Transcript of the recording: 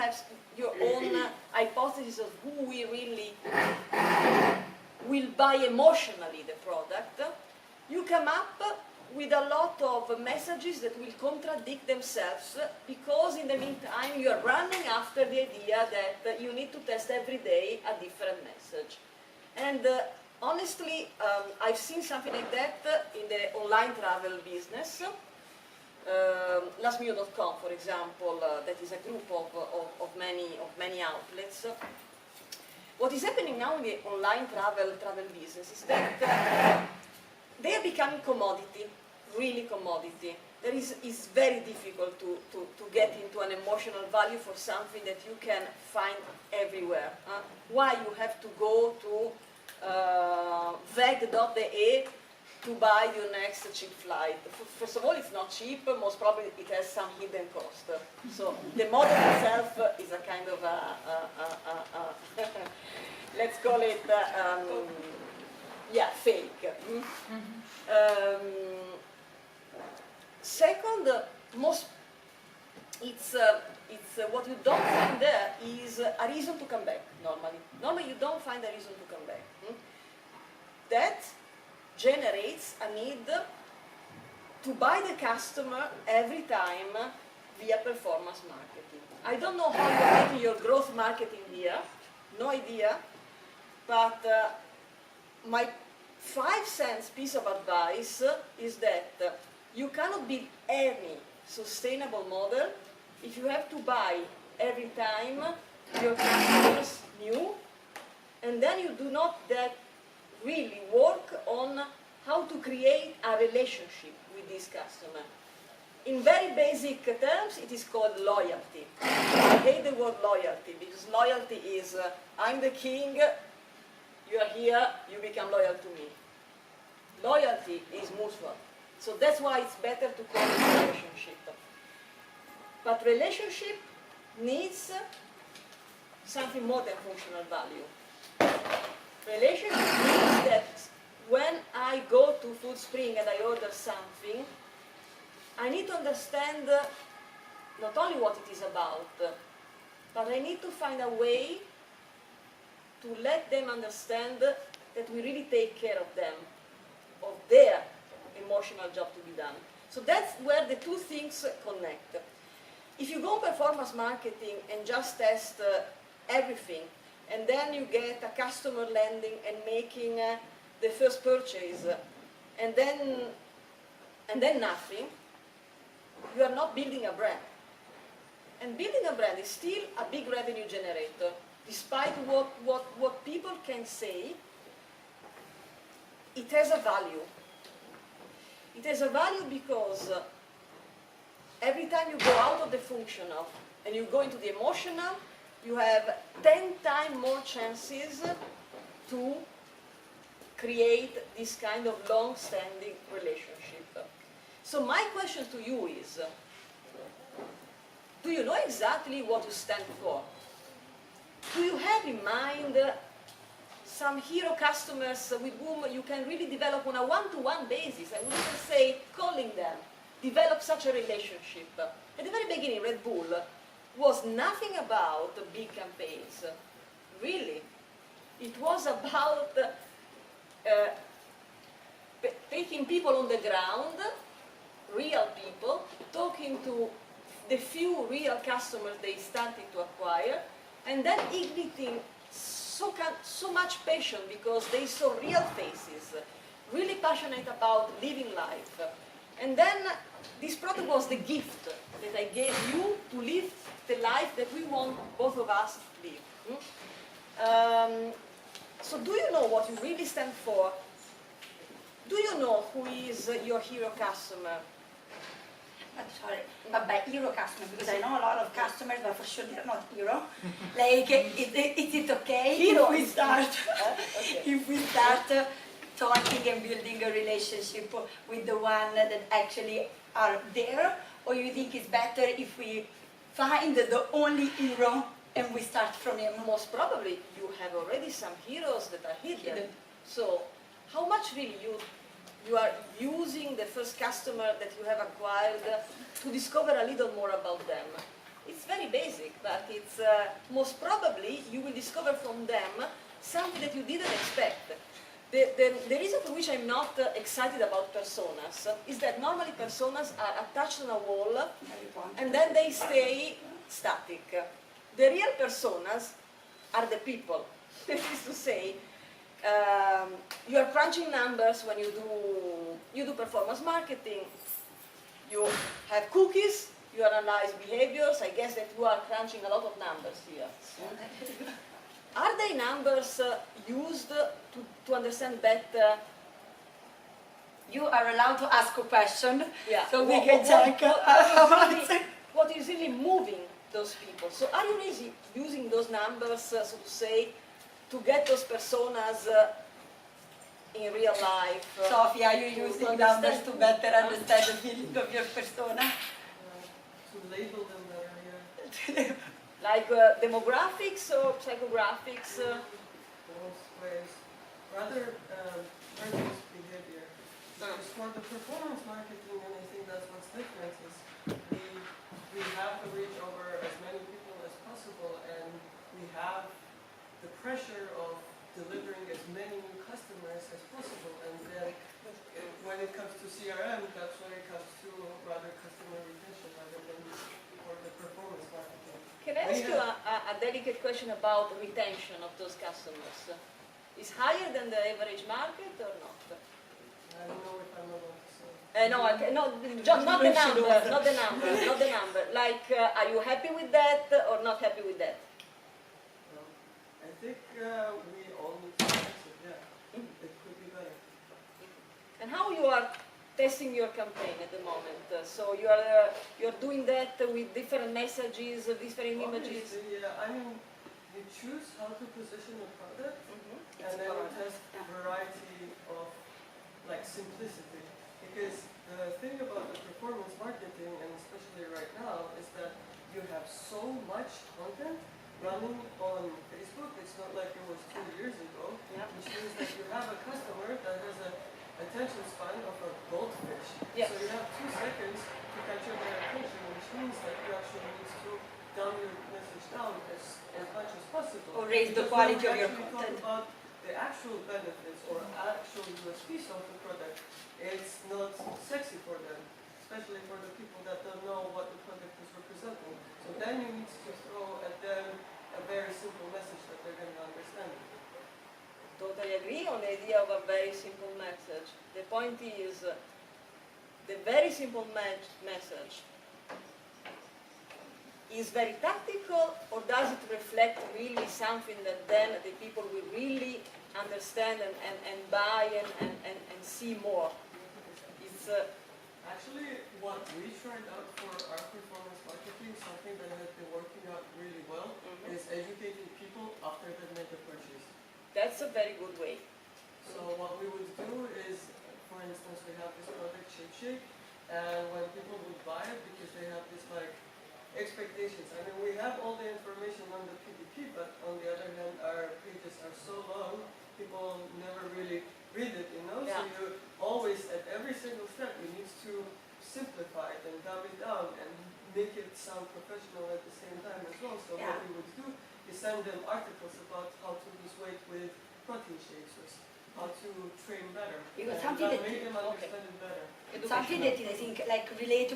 have your own hypothesis of who we really will buy emotionally the product, you come up with a lot of messages that will contradict themselves, because in the meantime you are running after the idea that you need to test every day a different message. And honestly, I've seen something like that in the online travel business. Lastminute.com, for example, that is a group of many outlets. What is happening now in the online travel business is that they are becoming commodity, really commodity. It's very difficult to get into an emotional value for something that you can find everywhere. Why you have to go to veg.de to buy your next cheap flight? First of all, it's not cheap. Most probably it has some hidden cost. So the model itself is a kind of let's call it fake. Second, it's what you don't find there is a reason to come back. Normally you don't find a reason to come back. That generates a need to buy the customer every time via performance marketing. I don't know how you're making your growth marketing here, no idea, but my 5-cent piece of advice is that you cannot build any sustainable model if you have to buy every time your customers new, and then you do not really work on how to create a relationship with this customer. In very basic terms, it is called loyalty. I hate the word loyalty, because loyalty is I'm the king, you are here, you become loyal to me. Loyalty is mutual. So that's why it's better to call it relationship. But relationship needs something more than functional value. Relationship means that when I go to Food Spring and I order something, I need to understand not only what it is about, but I need to find a way to let them understand that we really take care of them, of their emotional job to be done. So that's where the two things connect. If you go performance marketing and just test everything, and then you get a customer landing and making the first purchase, and then nothing, you are not building a brand. And building a brand is still a big revenue generator. Despite what people can say, it has a value. It has a value because every time you go out of the functional and you go into the emotional, you have 10 times more chances to create this kind of long-standing relationship. So my question to you is, do you know exactly what you stand for? Do you have in mind some hero customers with whom you can really develop on a one-to-one basis? I would even say calling them, develop such a relationship. At the very beginning, Red Bull was nothing about big campaigns. Really. It was about taking people on the ground, real people, talking to the few real customers they started to acquire, and then igniting so much passion because they saw real faces, really passionate about living life. And then this product was the gift that I gave you to live the life that we want both of us to live. So do you know what you really stand for? Do you know who is your hero customer? Sorry, but by hero customer, because I know a lot of customers, but for sure they're not hero. Like, is it okay Hero. if we start, Okay. if we start talking and building a relationship with the one that actually are there, or you think it's better if we find the only hero and we start from him? Most probably you have already some heroes that are hidden. So how much really you are using the first customer that you have acquired to discover a little more about them? It's very basic, but it's most probably you will discover from them something that you didn't expect. The reason for which I'm not excited about personas is that normally personas are attached on a wall and then they stay static. The real personas are the people. That is to say, you are crunching numbers when you do performance marketing. You have cookies, you analyze behaviors. I guess that you are crunching a lot of numbers here. Are they numbers used to understand better? You are allowed to ask a question, Yeah. so we can check. What is really moving those people? So are you really using those numbers, so to say, to get those personas in real life? Sophie, are you using to numbers understand- to better understand the feeling of your persona? To label them better, yeah. Like demographics or psychographics? Both ways. Rather purchase behavior. Because for the performance marketing, and I think that's what's different, is we have to reach over as many people as possible, and we have the pressure of delivering as many new customers as possible. And then when it comes to CRM, that's when it comes to rather customer retention rather than for the performance marketing. Can I ask you a delicate question about retention of those customers? Is higher than the average market or not? I don't know if I'm allowed to say. John, not the number, not the number, not the number. Like, are you happy with that or not happy with that? I think we all need to fix it, yeah. It could be better. And how you are testing your campaign at the moment? So you're doing that with different messages, different images. Obviously, I mean, you choose how to position a product, and then you test a variety of like simplicity. Because the thing about the performance marketing, and especially right now, is that you have so much content running on Facebook. It's not like it was 2 years ago, which means that you have a customer that has an attention span of a goldfish. Yeah. So you have 2 seconds to capture their attention, which means that you actually need to dumb your message down as much as possible. Or raise the Because quality when of we your actually content. talk about the actual benefits or actual USPs of the product, it's not sexy for them, especially for the people that don't know what the product is representing. So then you need to throw at them a very simple message that they're going to understand. Totally agree on the idea of a very simple message. The point is, the very simple message is very tactical, or does it reflect really something that then the people will really understand and buy and see more? It's Actually, what we tried out for our performance marketing, something that has been working out really well, is educating people after they make a purchase. that's a very good way. So what we would do is, for instance, we have this product Shape Shake, and when people would buy it, because they have this like expectations. I mean, we have all the information on the PDP, but on the other hand, our pages are so long, people never really read it, you know? Yeah. So you always, at every single step, you need to simplify it and dumb it down and make it sound professional at the same time as well. So Yeah. what we would do is send them articles about how to lose weight with protein shakes, or how to train better. Because and something that that- made them understand it better. Something that I think like relate